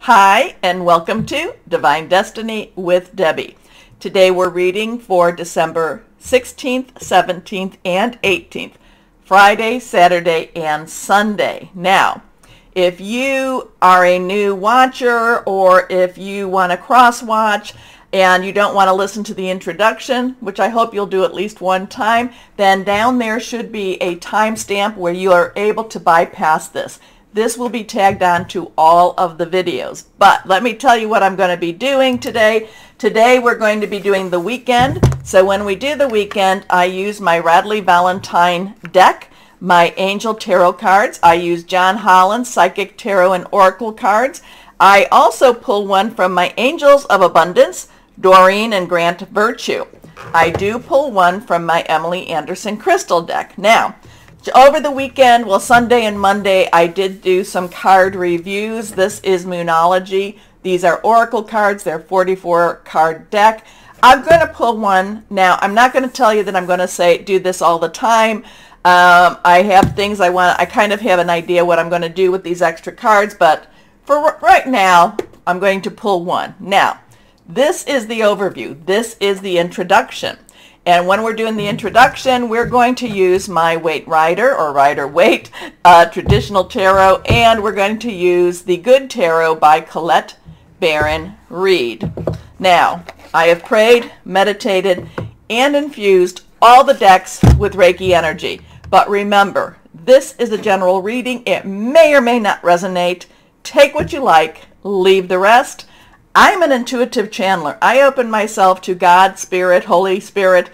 Hi, and welcome to Divine Destiny with Debbie. Today we're reading for December 16th, 17th, and 18th, Friday, Saturday, and Sunday. Now, if you are a new watcher or if you want to cross-watch and you don't want to listen to the introduction, which I hope you'll do at least one time, then down there should be a timestamp where you are able to bypass this. This will be tagged on to all of the videos. But let me tell you what I'm going to be doing today. Today we're going to be doing the weekend. So when we do the weekend, I use my Radley Valentine deck, my Angel Tarot cards. I use John Holland's Psychic Tarot and Oracle cards. I also pull one from my Angels of Abundance, Doreen and Grant Virtue. I do pull one from my Emily Anderson Crystal deck. Now, over the weekend, well, Sunday and Monday, I did do some card reviews. This is Moonology. These are Oracle cards. They're 44 card deck. I'm going to pull one. Now, I'm not going to tell you that I'm going to say do this all the time. I have things I kind of have an idea what I'm going to do with these extra cards, but for right now, I'm going to pull one. Now, this is the overview. This is the introduction. And when we're doing the introduction, we're going to use my Waite Rider or Rider-Waite traditional tarot, and we're going to use the Good Tarot by Colette Baron Reed. Now, I have prayed, meditated, and infused all the decks with Reiki energy. But remember, this is a general reading. It may or may not resonate. Take what you like, leave the rest. I'm an intuitive channeler. I open myself to God, Spirit, Holy Spirit,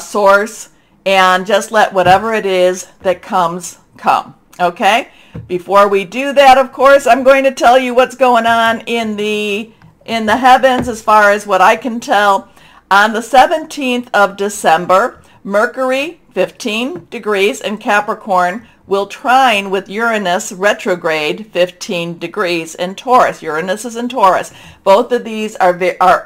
Source, and just let whatever it is that comes, come. Okay? Before we do that, of course, I'm going to tell you what's going on in the heavens as far as what I can tell. On the 17th of December, Mercury, 15 degrees in Capricorn, will trine with Uranus retrograde 15 degrees in Taurus. Uranus is in Taurus. Both of these are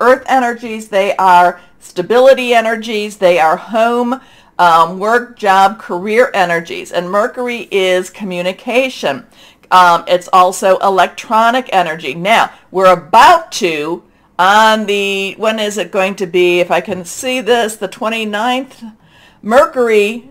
earth energies. They are stability energies. They are home, work, job, career energies. And Mercury is communication. It's also electronic energy. Now, we're about to, on the, when is it going to be, if I can see this, the 29th, Mercury,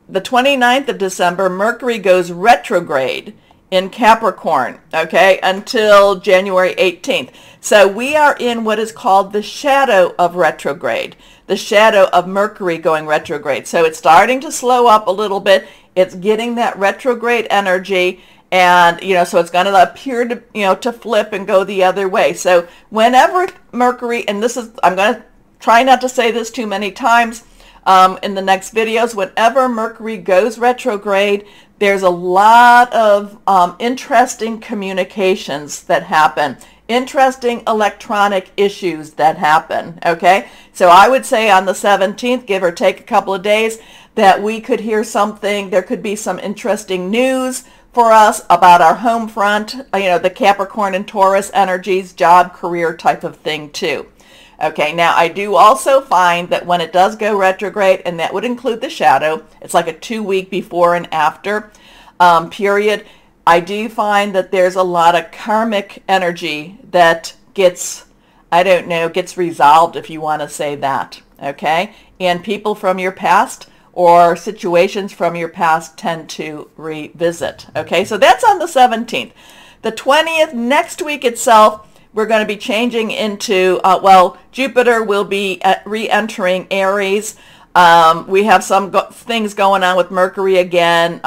the 29th of December, Mercury goes retrograde in Capricorn, okay, until January 18th. So we are in what is called the shadow of retrograde, the shadow of Mercury going retrograde. So it's starting to slow up a little bit. It's getting that retrograde energy, and, so it's going to appear to, to flip and go the other way. So whenever Mercury, and this is, I'm going to try not to say this too many times, in the next videos, whenever Mercury goes retrograde, there's a lot of interesting communications that happen, interesting electronic issues that happen, okay? So I would say on the 17th, give or take a couple of days, that we could hear something. There could be some interesting news for us about our home front, the Capricorn and Taurus energies, job, career type of thing too. Okay, now I do also find that when it does go retrograde, and that would include the shadow, it's like a 2-week before and after period, I do find that there's a lot of karmic energy that gets, gets resolved, if you want to say that, okay? And people from your past or situations from your past tend to revisit, okay? So that's on the 17th. The 20th, next week itself, we're going to be changing into, Jupiter will be re-entering Aries. We have some things going on with Mercury again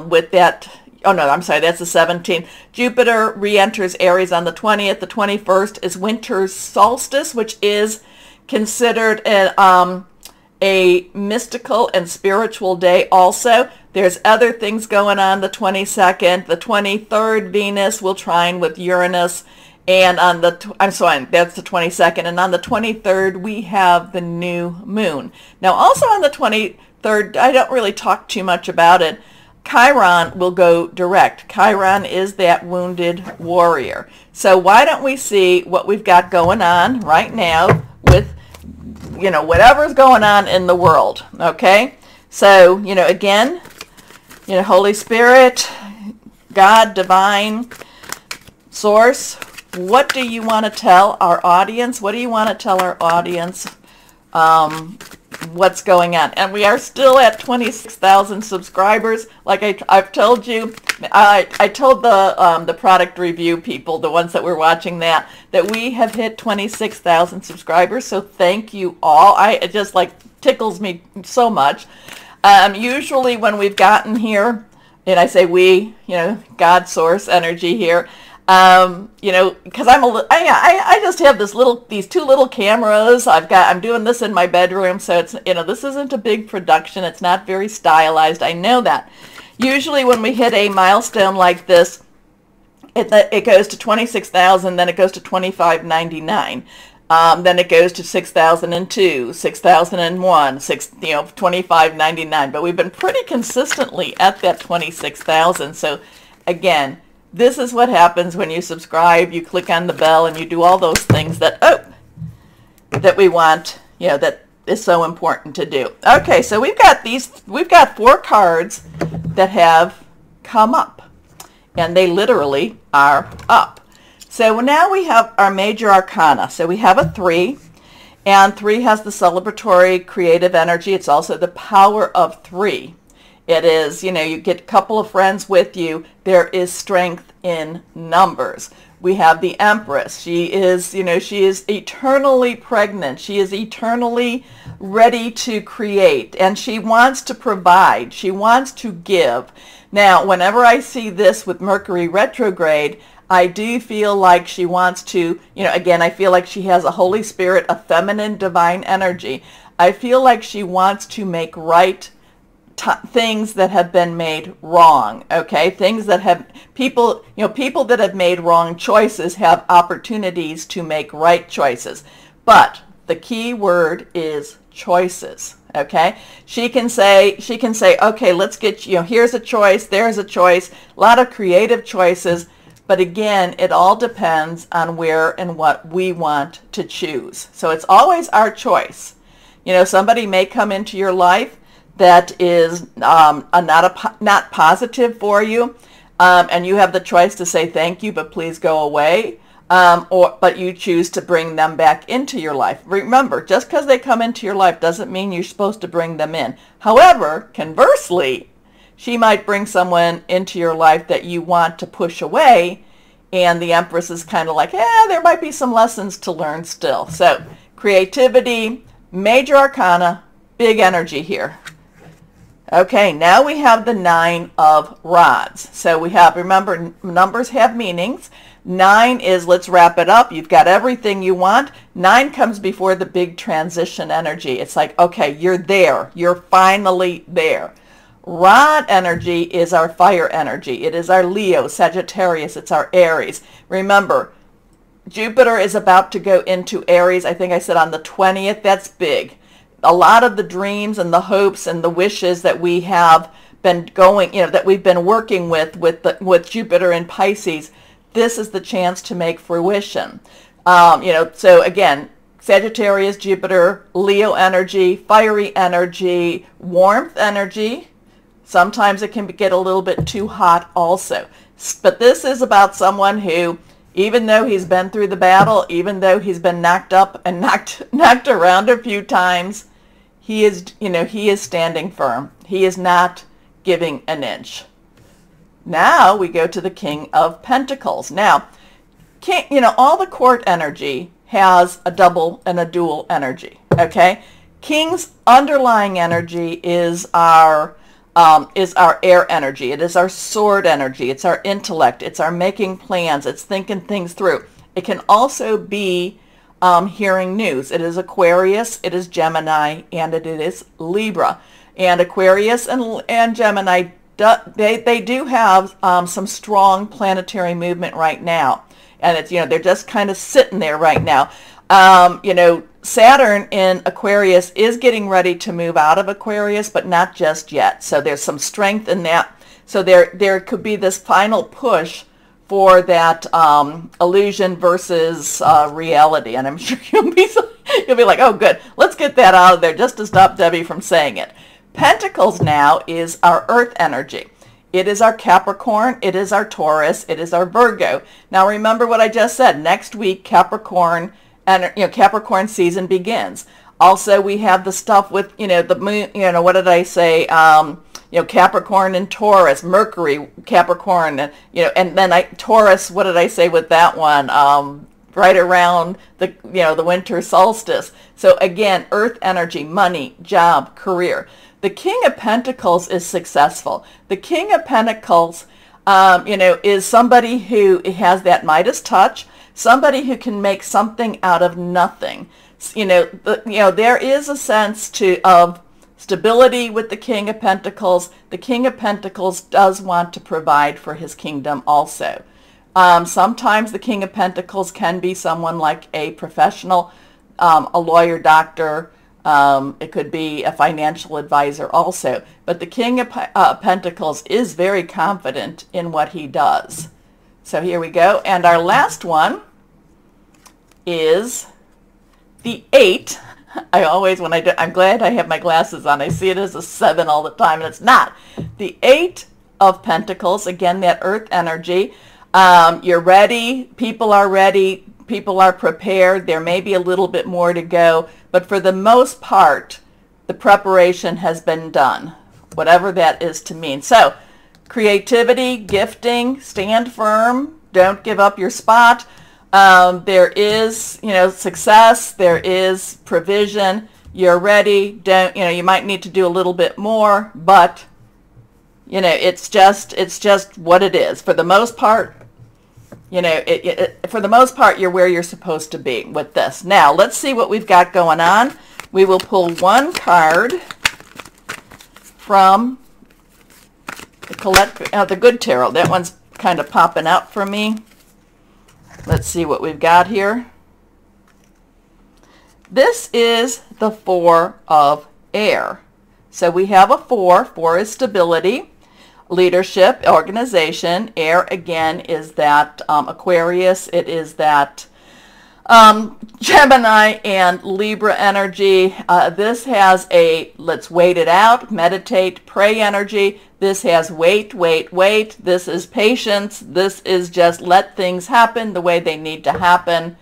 with that. Oh, no, I'm sorry. That's the 17th. Jupiter re-enters Aries on the 20th. The 21st is winter's solstice, which is considered a mystical and spiritual day also. There's other things going on the 22nd. The 23rd, Venus will trine with Uranus. And on the, that's the 22nd. And on the 23rd, we have the new moon. Now, also on the 23rd, I don't really talk too much about it. Chiron will go direct. Chiron is that wounded warrior. So why don't we see what we've got going on right now with, whatever's going on in the world, okay? So, again, Holy Spirit, God, Divine, Source, what do you want to tell our audience? What do you want to tell our audience? What's going on? And we are still at 26,000 subscribers. Like I've told you, I told the product review people, the ones that were watching that we have hit 26,000 subscribers. So thank you all. It just like tickles me so much. Usually when we've gotten here, and I say we, God source energy here, because I just have these two little cameras. I'm doing this in my bedroom, so it's, this isn't a big production. It's not very stylized. I know that. Usually when we hit a milestone like this, it goes to 26,000, then it goes to 25.99. Then it goes to 6,002, 6,001, 25.99. But we've been pretty consistently at that 26,000. So again, this is what happens when you subscribe, you click on the bell, and you do all those things that we want, that is so important to do. Okay, so we've got 4 cards that have come up, and they literally are up. So now we have our major arcana. So we have a 3, and 3 has the celebratory creative energy. It's also the power of 3. It is, you get a couple of friends with you. There is strength in numbers. We have the Empress. She is, she is eternally pregnant. She is eternally ready to create, and she wants to provide. She wants to give. Now, whenever I see this with Mercury retrograde, I do feel like she wants to, again, I feel like she has a Holy Spirit, a feminine divine energy. I feel like she wants to make right things that have been made wrong, okay? Things that have, people that have made wrong choices have opportunities to make right choices. But the key word is choices, okay? She can say, okay, let's get, here's a choice, there's a choice, a lot of creative choices. But again, it all depends on where and what we want to choose. So it's always our choice. Somebody may come into your life that is not positive for you, and you have the choice to say thank you, but please go away, but you choose to bring them back into your life. Remember, just because they come into your life doesn't mean you're supposed to bring them in. However, conversely, she might bring someone into your life that you want to push away, and the Empress is kind of like, there might be some lessons to learn still. So creativity, major arcana, big energy here. Okay, now we have the 9 of Rods. So we have, remember, numbers have meanings. 9 is, let's wrap it up. You've got everything you want. 9 comes before the big transition energy. It's like, okay, you're there. You're finally there. Rod energy is our fire energy. It is our Leo, Sagittarius. It's our Aries. Remember, Jupiter is about to go into Aries. I think I said on the 20th. That's big. A lot of the dreams and the hopes and the wishes that we have been going, that we've been working with Jupiter in Pisces, this is the chance to make fruition. So again, Sagittarius, Jupiter, Leo energy, fiery energy, warmth energy. Sometimes it can get a little bit too hot also. But this is about someone who, even though he's been through the battle, even though he's been knocked up and knocked around a few times, he is standing firm. He is not giving an inch. Now we go to the King of Pentacles. Now, all the court energy has a double and a dual energy, okay? King's underlying energy is our air energy. It is our sword energy. It's our intellect. It's our making plans. It's thinking things through. It can also be hearing news. It is Aquarius, it is Gemini, and it is Libra. And Aquarius and Gemini, they do have some strong planetary movement right now. And it's, they're just kind of sitting there right now. Saturn in Aquarius is getting ready to move out of Aquarius, but not just yet. So there's some strength in that. So there could be this final push for that illusion versus reality. And I'm sure you'll be like, oh, good, let's get that out of there just to stop Debbie from saying it. Pentacles now is our earth energy. It is our Capricorn, it is our Taurus, it is our Virgo. Now remember what I just said. Next week, Capricorn and Capricorn season begins. Also, we have the stuff with the moon. What did I say? Capricorn and Taurus, Mercury, Capricorn, and then Taurus. What did I say with that one? Right around the winter solstice. So again, Earth energy, money, job, career. The King of Pentacles is successful. The King of Pentacles, is somebody who has that Midas touch, somebody who can make something out of nothing. There is a sense of stability with the King of Pentacles. The King of Pentacles does want to provide for his kingdom also. Sometimes the King of Pentacles can be someone like a professional, a lawyer, doctor. It could be a financial advisor also. But the King of Pentacles is very confident in what he does. So here we go. And our last one is the 8. I'm glad I have my glasses on. I see it as a 7 all the time, and it's not. The 8 of Pentacles, again, that Earth energy. You're ready. People are ready. People are prepared. There may be a little bit more to go, but for the most part, the preparation has been done, whatever that is to mean. So, creativity, gifting, stand firm. Don't give up your spot. There is, success. There is provision. You're ready. You might need to do a little bit more, but it's just what it is. For the most part, for the most part, you're where you're supposed to be with this. Now, let's see what we've got going on. We will pull one card from the Good Tarot. That one's kind of popping out for me. Let's see what we've got here. This is the 4 of Air. So we have a 4. 4 is stability, leadership, organization. Air, again, is that Aquarius. It is that Gemini and Libra energy. This has a let's wait it out, meditate, pray energy. This has wait, wait, wait. This is patience. This is just let things happen the way they need to happen.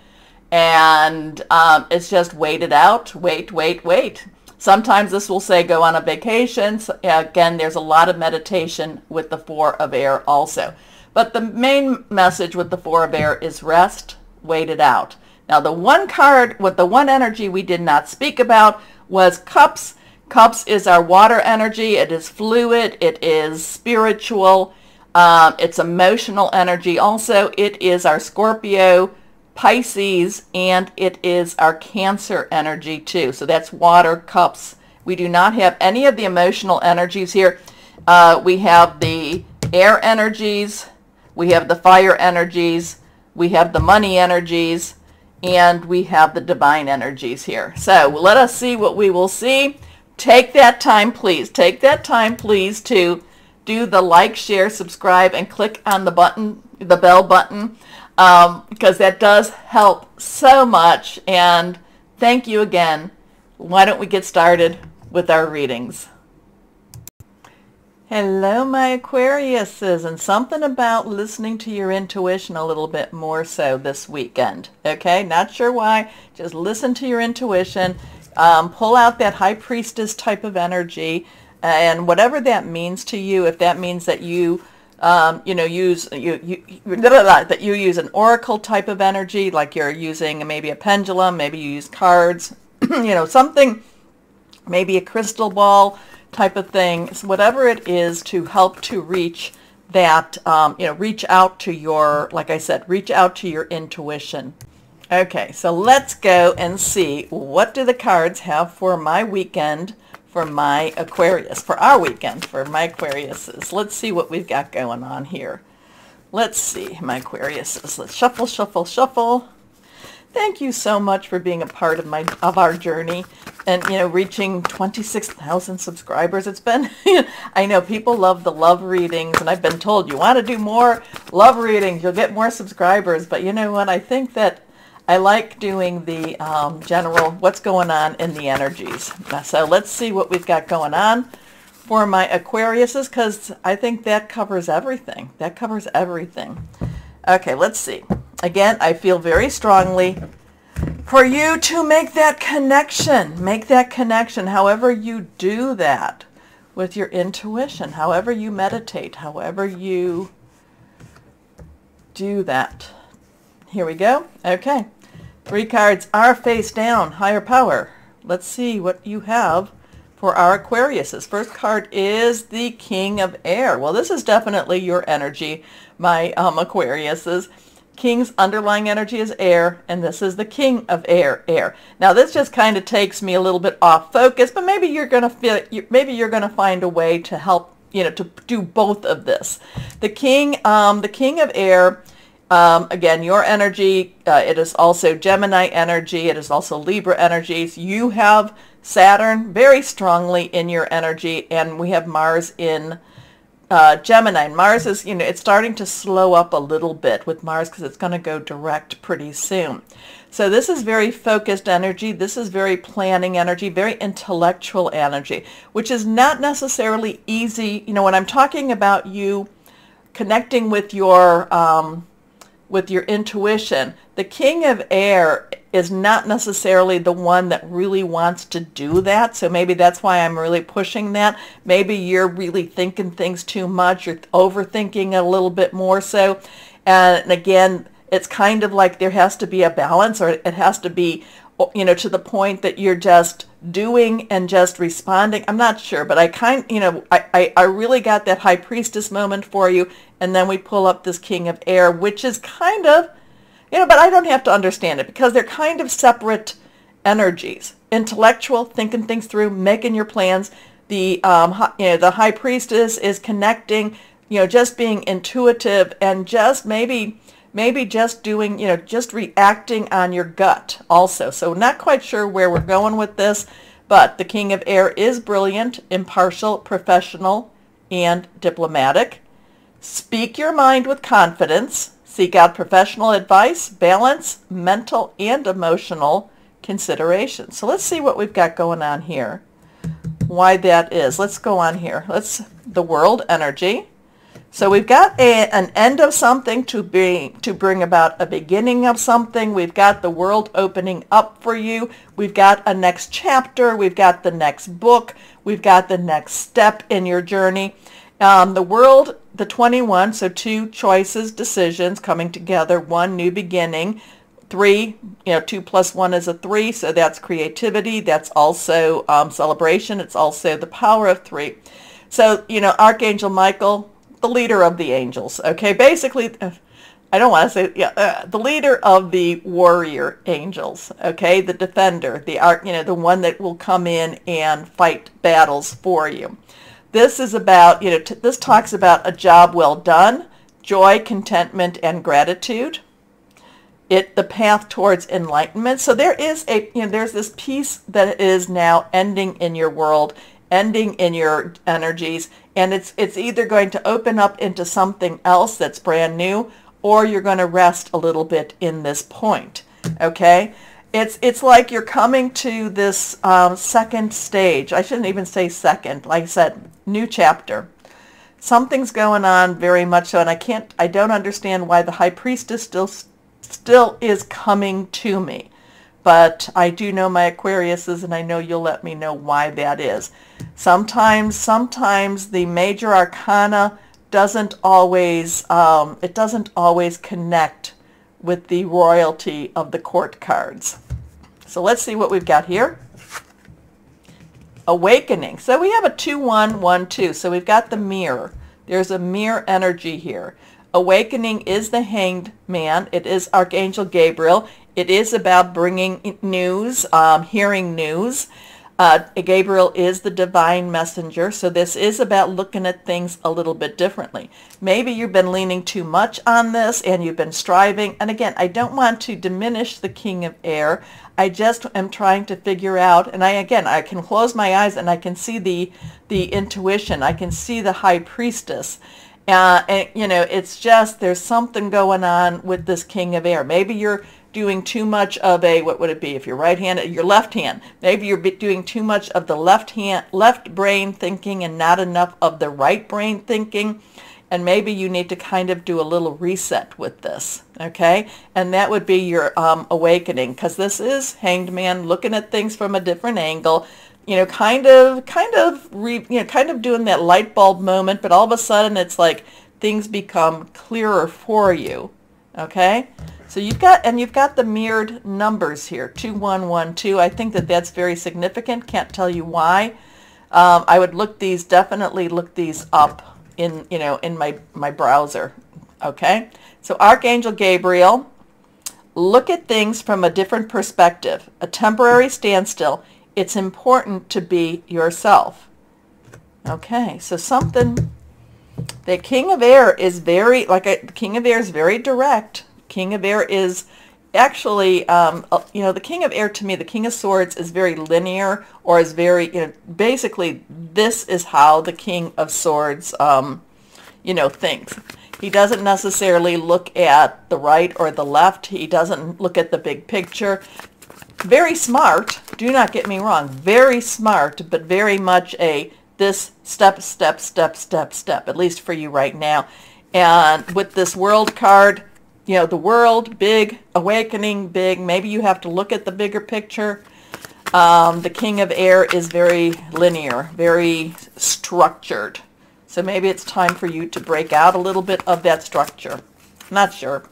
And it's just wait it out, wait, wait, wait. Sometimes this will say go on a vacation. So, again, there's a lot of meditation with the 4 of Air also. But the main message with the 4 of Air is rest, wait it out. Now, the one card with the one energy we did not speak about was Cups. Cups is our water energy. It is fluid. It is spiritual. It's emotional energy also. It is our Scorpio, Pisces, and it is our Cancer energy too. So that's water, Cups. We do not have any of the emotional energies here. We have the air energies. We have the fire energies. We have the money energies. And we have the divine energies here. So let us see what we will see. Take that time, please. Take that time, please, to do the like, share, subscribe, and click on the button, the bell button, because that does help so much. And thank you again. Why don't we get started with our readings? Hello, my Aquariuses, and something about listening to your intuition a little bit more so this weekend. Okay, not sure why. Just listen to your intuition. Pull out that High Priestess type of energy, and whatever that means to you. If that means that you, use an oracle type of energy, like you're using maybe a pendulum, maybe you use cards, something, maybe a crystal ball type of thing, so whatever it is to help to reach that, reach out to your, like I said, reach out to your intuition. Okay, so let's go and see what do the cards have for my weekend, for my Aquarius, for our weekend, for my Aquariuses. Let's see what we've got going on here. Let's see, my Aquariuses. Let's shuffle, shuffle, shuffle. Thank you so much for being a part of our journey and, reaching 26,000 subscribers. It's been, I know people love the love readings, and I've been told you want to do more love readings, you'll get more subscribers. But you know what? I think that I like doing the general, what's going on in the energies. So let's see what we've got going on for my Aquariuses because I think that covers everything. That covers everything. Okay, let's see. Again, I feel very strongly for you to make that connection. Make that connection however you do that with your intuition, however you meditate, however you do that. Here we go. Okay. 3 cards are face down, higher power. Let's see what you have for our Aquariuses. First card is the King of Air. Well, this is definitely your energy, my Aquariuses. King's underlying energy is air, and this is the King of Air. Now, this just kind of takes me a little bit off focus, but maybe you're going to feel, maybe you're going to find a way to help, to do both of this. The King of Air. Again, your energy, it is also Gemini energy. It is also Libra energies. You have Saturn very strongly in your energy, and we have Mars in Gemini. Mars is, it's starting to slow up a little bit with Mars because it's going to go direct pretty soon. So this is very focused energy. This is very planning energy, very intellectual energy, which is not necessarily easy. When I'm talking about you connecting with your intuition, the King of Air is not necessarily the one that really wants to do that. So maybe that's why I'm really pushing that. Maybe you're really thinking things too much. You're overthinking a little bit more so. And again, it's kind of like there has to be a balance, or it has to be, to the point that you're just doing and just responding. I'm not sure, but I really got that High Priestess moment for you. And then we pull up this King of Air, which is kind of, but I don't have to understand it because they're kind of separate energies. Intellectual, thinking things through, making your plans. The High Priestess is connecting, just being intuitive and just maybe just doing, just reacting on your gut also. So not quite sure where we're going with this, but the King of Air is brilliant, impartial, professional, and diplomatic. Speak your mind with confidence. Seek out professional advice, balance, mental and emotional consideration. So let's see what we've got going on here. Why that is. Let's go on here. The World energy. So we've got an end of something to bring about a beginning of something. We've got the world opening up for you. We've got a next chapter. We've got the next book. We've got the next step in your journey. The world, the 21, so 2 choices, decisions coming together, 1 new beginning, 3, 2 plus 1 is a 3, so that's creativity. That's also celebration. It's also the power of 3. So, Archangel Michael, the leader of the angels, okay? Basically, I don't want to say, the leader of the warrior angels, okay? The defender, the one that will come in and fight battles for you. This is about, this talks about a job well done, joy, contentment, and gratitude. The path towards enlightenment. So there is there's this piece that is now ending in your world, ending in your energies, and it's either going to open up into something else that's brand new, or you're going to rest a little bit in this point. Okay? It's like you're coming to this second stage. I shouldn't even say second. Like I said, new chapter. Something's going on very much so, and I don't understand why the High Priestess still is coming to me. But I do know my Aquariuses, and I know you'll let me know why that is. Sometimes the major arcana doesn't always connect with the royalty of the court cards. So let's see what we've got here. Awakening. So we have a 2-1-1-2. So we've got the mirror. There's a mirror energy here. Awakening is the Hanged Man. It is Archangel Gabriel. It is about bringing news, hearing news. Gabriel is the divine messenger, so this is about looking at things a little bit differently. Maybe you've been leaning too much on this and you've been striving. And again, I don't want to diminish the King of Air. I just am trying to figure out, and I can close my eyes and I can see the intuition. I can see the High Priestess. And it's just, there's something going on with this King of Air. Maybe you're doing too much of a, what would it be if you're right-handed, your left hand. Maybe you're doing too much of the left brain thinking and not enough of the right brain thinking. And maybe you need to kind of do a little reset with this, okay? And that would be your awakening, because this is Hanged Man looking at things from a different angle, you know, kind of doing that light bulb moment, but all of a sudden it's like things become clearer for you, okay? So you've got the mirrored numbers here, 2112. I think that that's very significant. Can't tell you why. I would definitely look these up in my browser, okay? So Archangel Gabriel, look at things from a different perspective. A temporary standstill. It's important to be yourself. Okay, so something. The King of Air is very, King of Air is very direct. King of Air is actually, the King of Air, to me, the King of Swords is very linear, or is very, basically this is how the King of Swords, thinks. He doesn't necessarily look at the right or the left. He doesn't look at the big picture. Very smart, do not get me wrong, very smart, but very much this step, at least for you right now. And with this World card, the world, big, awakening, big. Maybe you have to look at the bigger picture. The King of Air is very linear, very structured. So maybe it's time for you to break out a little bit of that structure. Not sure.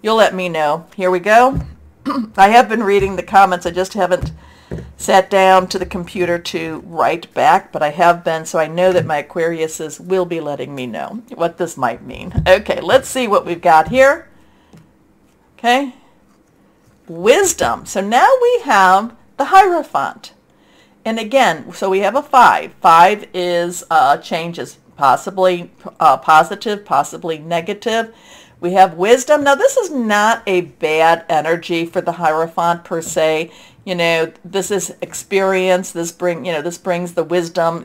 You'll let me know. Here we go. I have been reading the comments. I just haven't sat down to the computer to write back, but I have been, so I know that my Aquariuses will be letting me know what this might mean. Okay, let's see what we've got here. Okay. Wisdom. So now we have the Hierophant. And again, so we have a 5. 5 is changes, possibly positive, possibly negative. We have wisdom. Now this is not a bad energy for the Hierophant per se. This is experience. This brings the wisdom.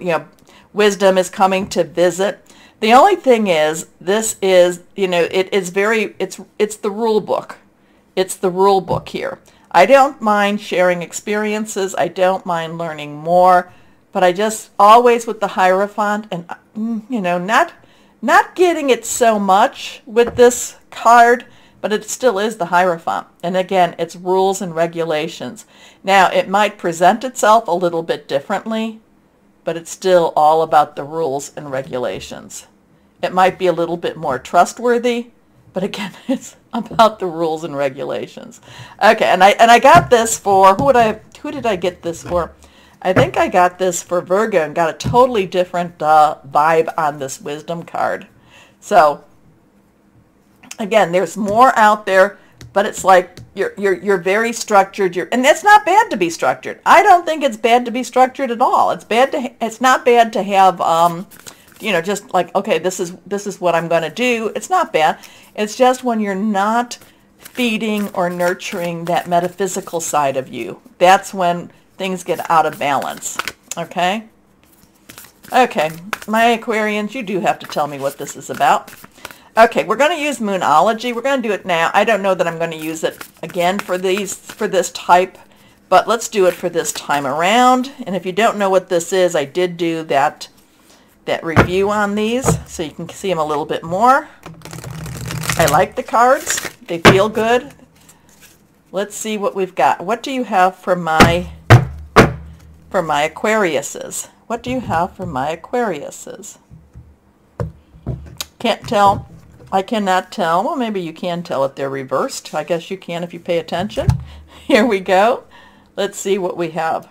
Wisdom is coming to visit. The only thing is, this is, it's the rule book. It's the rule book here. I don't mind sharing experiences. I don't mind learning more, but I just always with the Hierophant, and not getting it so much with this card, but it still is the Hierophant. And again, it's rules and regulations. Now, it might present itself a little bit differently, but it's still all about the rules and regulations. It might be a little bit more trustworthy, but again, it's about the rules and regulations. Okay, and I got this for, who did I get this for? I think I got this for Virgo and got a totally different vibe on this wisdom card. So again, there's more out there, but it's like you're very structured. And it's not bad to be structured. I don't think it's bad to be structured at all. It's not bad to have just like, okay, this is what I'm going to do. It's not bad. It's just when you're not feeding or nurturing that metaphysical side of you, that's when things get out of balance. Okay? Okay, my Aquarians, you do have to tell me what this is about. Okay, we're going to use Moonology. We're going to do it now. I don't know that I'm going to use it again for this type, but let's do it for this time around. And if you don't know what this is, I did do that review on these, so you can see them a little bit more. I like the cards. They feel good. Let's see what we've got. What do you have for my Aquariuses? What do you have for my Aquariuses? Can't tell. I cannot tell. Well, maybe you can tell if they're reversed. I guess you can if you pay attention. Here we go. Let's see what we have.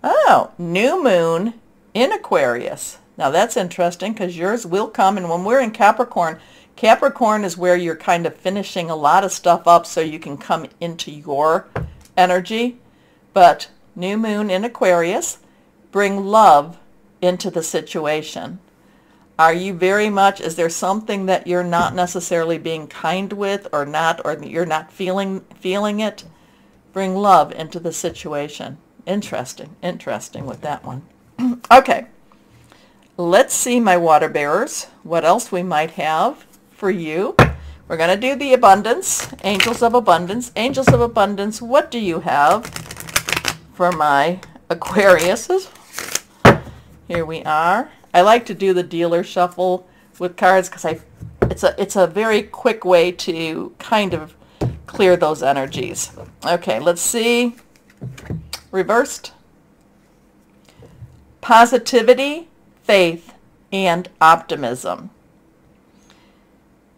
Oh, new moon in Aquarius. Now that's interesting because yours will come, and when we're in Capricorn, Capricorn is where you're kind of finishing a lot of stuff up so you can come into your energy. But new moon in Aquarius, bring love into the situation. Are you very much, is there something that you're not necessarily being kind with or you're not feeling it? Bring love into the situation. Interesting with that one. Okay, let's see, my water bearers, what else we might have for you. We're going to do the abundance, angels of abundance. Angels of abundance, what do you have for my Aquariuses? Here we are. I like to do the dealer shuffle with cards because it's a very quick way to kind of clear those energies. Okay, let's see. Reversed. Positivity, faith, and optimism.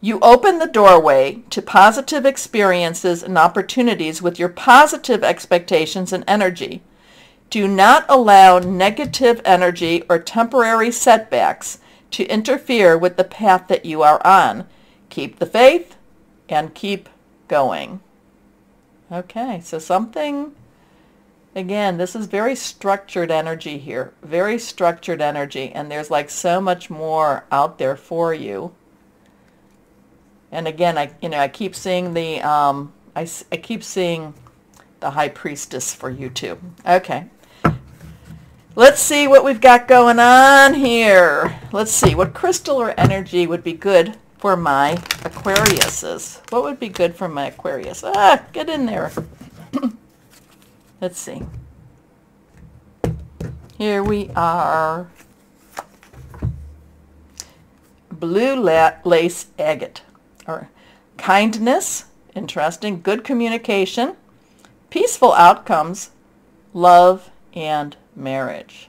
You open the doorway to positive experiences and opportunities with your positive expectations and energy. Do not allow negative energy or temporary setbacks to interfere with the path that you are on. Keep the faith and keep going. Okay, so something, again, this is very structured energy here. Very structured energy, and there's like so much more out there for you. And again, I keep seeing the I keep seeing the High Priestess for you too. Okay. Let's see what we've got going on here. Let's see what crystal or energy would be good for my Aquariuses. What would be good for my Aquarius? Ah, get in there. Let's see. Here we are. Blue lace agate. Or kindness, interesting, good communication, peaceful outcomes, love, and marriage.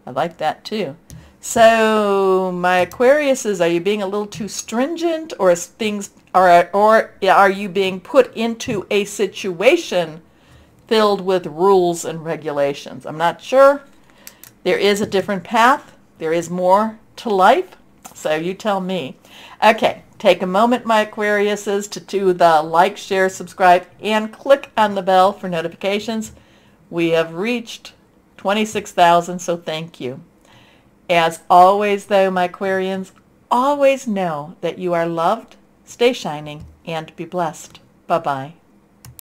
I like that too. So my Aquariuses, are you being a little too stringent, or is things or are you being put into a situation filled with rules and regulations? I'm not sure. There is a different path. There is more to life. So you tell me. Okay, take a moment, my Aquariuses, to do the like, share, subscribe, and click on the bell for notifications. We have reached 26,000, so thank you. As always, though, my Aquarians, always know that you are loved, stay shining, and be blessed. Bye-bye.